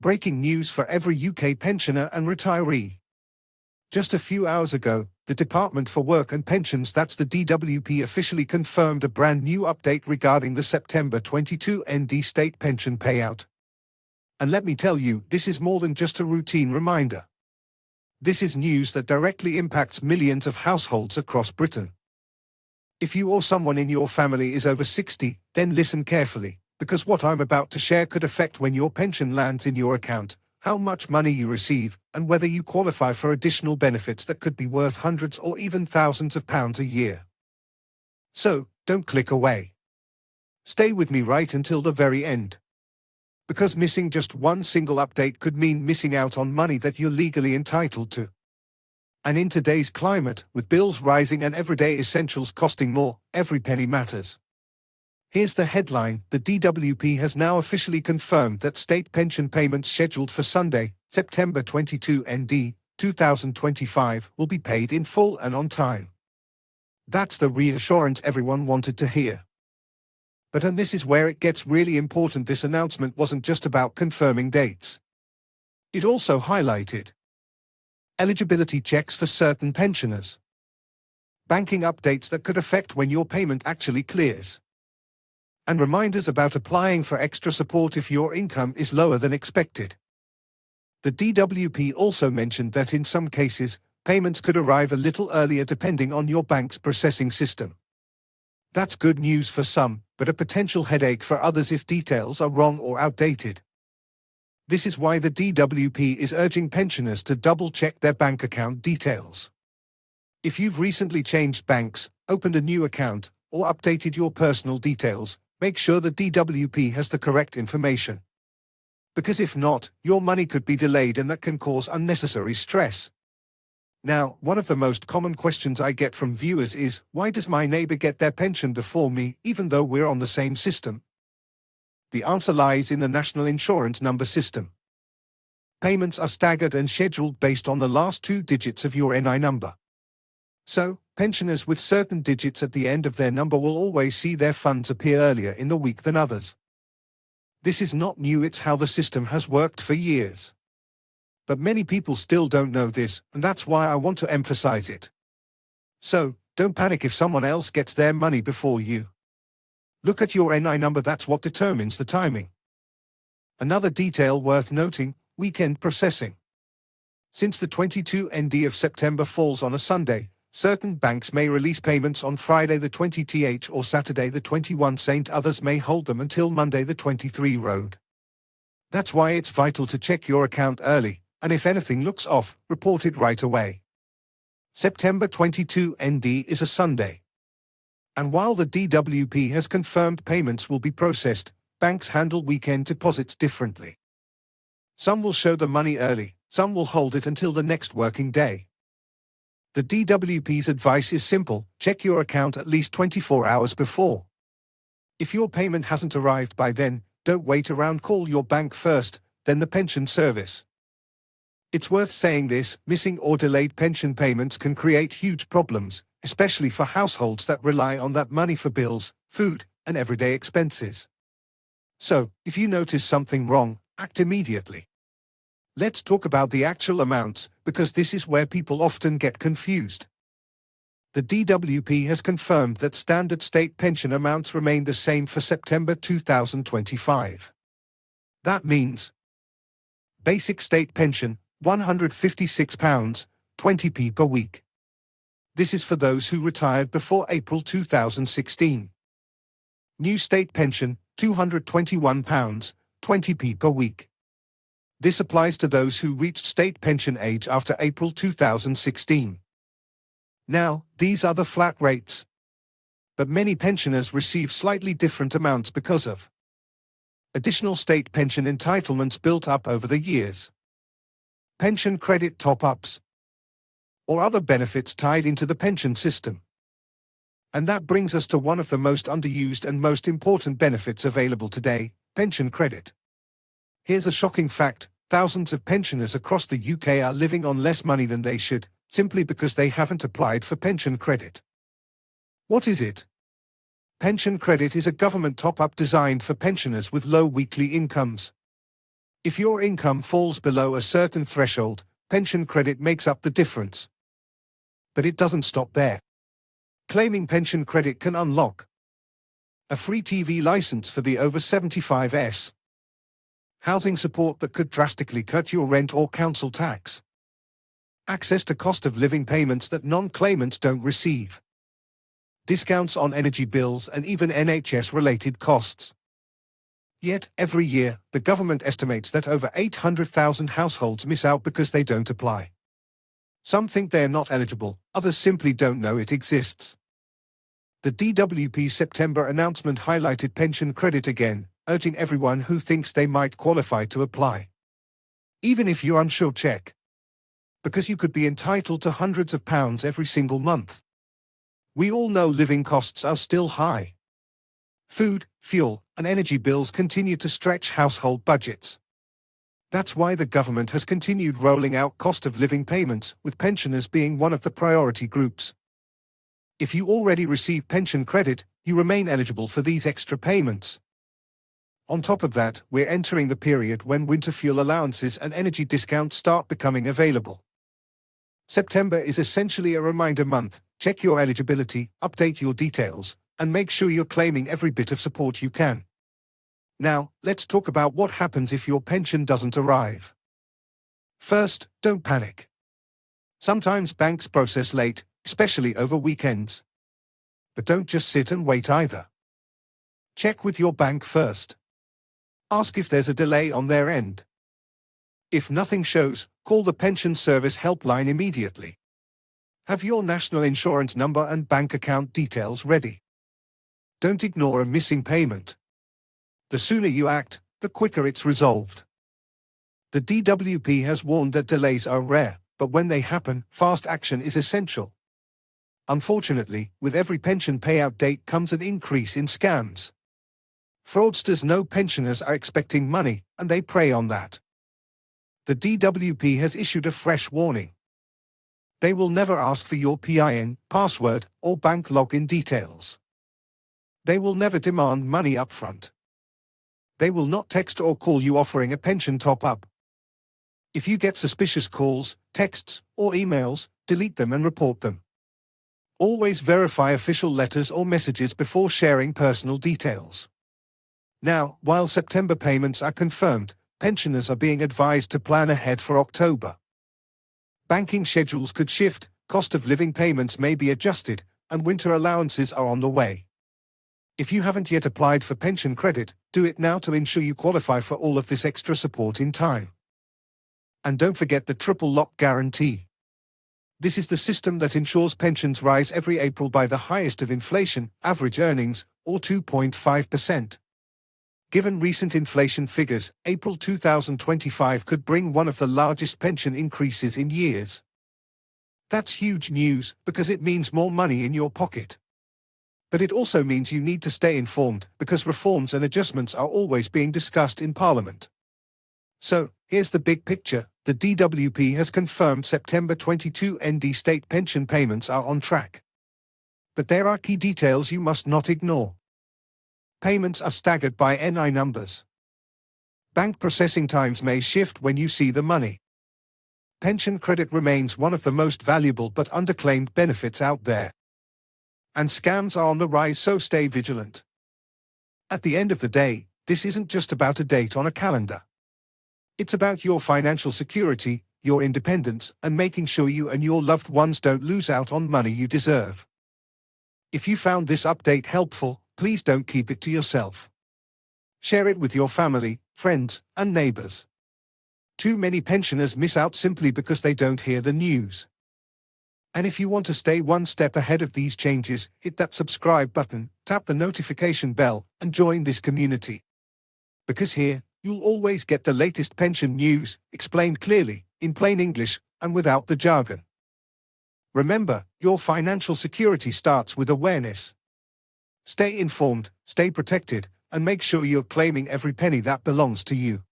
Breaking news for every UK pensioner and retiree. Just a few hours ago, the Department for Work and Pensions, that's the DWP, officially confirmed a brand new update regarding the September 22 ND state pension payout. And let me tell you, this is more than just a routine reminder. This is news that directly impacts millions of households across Britain. If you or someone in your family is over 60, then listen carefully, because what I'm about to share could affect when your pension lands in your account, how much money you receive, and whether you qualify for additional benefits that could be worth hundreds or even thousands of pounds a year. So, don't click away. Stay with me right until the very end. Because missing just one single update could mean missing out on money that you're legally entitled to. And in today's climate, with bills rising and everyday essentials costing more, every penny matters. Here's the headline: the DWP has now officially confirmed that state pension payments scheduled for Sunday, September 22 ND, 2025 will be paid in full and on time. That's the reassurance everyone wanted to hear. And this is where it gets really important, this announcement wasn't just about confirming dates. It also highlighted eligibility checks for certain pensioners, banking updates that could affect when your payment actually clears, and reminders about applying for extra support if your income is lower than expected. The DWP also mentioned that in some cases, payments could arrive a little earlier depending on your bank's processing system. That's good news for some, but a potential headache for others if details are wrong or outdated. This is why the DWP is urging pensioners to double-check their bank account details. If you've recently changed banks, opened a new account, or updated your personal details, make sure the DWP has the correct information. Because if not, your money could be delayed and that can cause unnecessary stress. Now, one of the most common questions I get from viewers is, why does my neighbor get their pension before me, even though we're on the same system? The answer lies in the National Insurance Number system. Payments are staggered and scheduled based on the last 2 digits of your NI number. So, pensioners with certain digits at the end of their number will always see their funds appear earlier in the week than others. This is not new, it's how the system has worked for years. But many people still don't know this, and that's why I want to emphasize it. So, don't panic if someone else gets their money before you. Look at your NI number, that's what determines the timing. Another detail worth noting: weekend processing. Since the 22 ND of September falls on a Sunday, certain banks may release payments on Friday the 20th or Saturday the 21 St. Others may hold them until Monday the 23 Road. That's why it's vital to check your account early, and if anything looks off, report it right away. September 22 ND is a Sunday. And while the DWP has confirmed payments will be processed, banks handle weekend deposits differently. Some will show the money early, some will hold it until the next working day. The DWP's advice is simple: check your account at least 24 hours before. If your payment hasn't arrived by then, don't wait around, call your bank first, then the pension service. It's worth saying this: missing or delayed pension payments can create huge problems, especially for households that rely on that money for bills, food, and everyday expenses. So, if you notice something wrong, act immediately. Let's talk about the actual amounts, because this is where people often get confused. The DWP has confirmed that standard state pension amounts remain the same for September 2025. That means basic state pension, £156, 20p per week. This is for those who retired before April 2016. New state pension, £221, 20p per week. This applies to those who reached state pension age after April 2016. Now, these are the flat rates. But many pensioners receive slightly different amounts because of additional state pension entitlements built up over the years, pension credit top-ups, or other benefits tied into the pension system. And that brings us to one of the most underused and most important benefits available today: pension credit. Here's a shocking fact: thousands of pensioners across the UK are living on less money than they should, simply because they haven't applied for pension credit. What is it? Pension credit is a government top-up designed for pensioners with low weekly incomes. If your income falls below a certain threshold, pension credit makes up the difference. But it doesn't stop there. Claiming pension credit can unlock a free TV license for the over 75s, housing support that could drastically cut your rent or council tax, access to cost of living payments that non-claimants don't receive, discounts on energy bills and even NHS-related costs. Yet, every year, the government estimates that over 800,000 households miss out because they don't apply. Some think they're not eligible, others simply don't know it exists. The DWP September announcement highlighted pension credit again, urging everyone who thinks they might qualify to apply. Even if you're unsure, check. Because you could be entitled to hundreds of pounds every single month. We all know living costs are still high. Food, fuel, and energy bills continue to stretch household budgets. That's why the government has continued rolling out cost of living payments, with pensioners being one of the priority groups. If you already receive pension credit, you remain eligible for these extra payments. On top of that, we're entering the period when winter fuel allowances and energy discounts start becoming available. September is essentially a reminder month. Check your eligibility, update your details, and make sure you're claiming every bit of support you can. Now, let's talk about what happens if your pension doesn't arrive. First, don't panic. Sometimes banks process late, especially over weekends. But don't just sit and wait either. Check with your bank first. Ask if there's a delay on their end. If nothing shows, call the pension service helpline immediately. Have your national insurance number and bank account details ready. Don't ignore a missing payment. The sooner you act, the quicker it's resolved. The DWP has warned that delays are rare, but when they happen, fast action is essential. Unfortunately, with every pension payout date comes an increase in scams. Fraudsters know pensioners are expecting money, and they prey on that. The DWP has issued a fresh warning. They will never ask for your PIN, password, or bank login details. They will never demand money upfront. They will not text or call you offering a pension top-up. If you get suspicious calls, texts, or emails, delete them and report them. Always verify official letters or messages before sharing personal details. Now, while September payments are confirmed, pensioners are being advised to plan ahead for October. Banking schedules could shift, cost of living payments may be adjusted, and winter allowances are on the way. If you haven't yet applied for pension credit, do it now to ensure you qualify for all of this extra support in time. And don't forget the triple lock guarantee. This is the system that ensures pensions rise every April by the highest of inflation, average earnings, or 2.5%. Given recent inflation figures, April 2025 could bring one of the largest pension increases in years. That's huge news, because it means more money in your pocket. But it also means you need to stay informed, because reforms and adjustments are always being discussed in Parliament. So, here's the big picture. The DWP has confirmed September 22 ND state pension payments are on track. But there are key details you must not ignore. Payments are staggered by NI numbers. Bank processing times may shift when you see the money. Pension credit remains one of the most valuable but underclaimed benefits out there. And scams are on the rise, so stay vigilant. At the end of the day, this isn't just about a date on a calendar. It's about your financial security, your independence, and making sure you and your loved ones don't lose out on money you deserve. If you found this update helpful, please don't keep it to yourself. Share it with your family, friends, and neighbors. Too many pensioners miss out simply because they don't hear the news. And if you want to stay one step ahead of these changes, hit that subscribe button, tap the notification bell, and join this community. Because here, you'll always get the latest pension news, explained clearly, in plain English, and without the jargon. Remember, your financial security starts with awareness. Stay informed, stay protected, and make sure you're claiming every penny that belongs to you.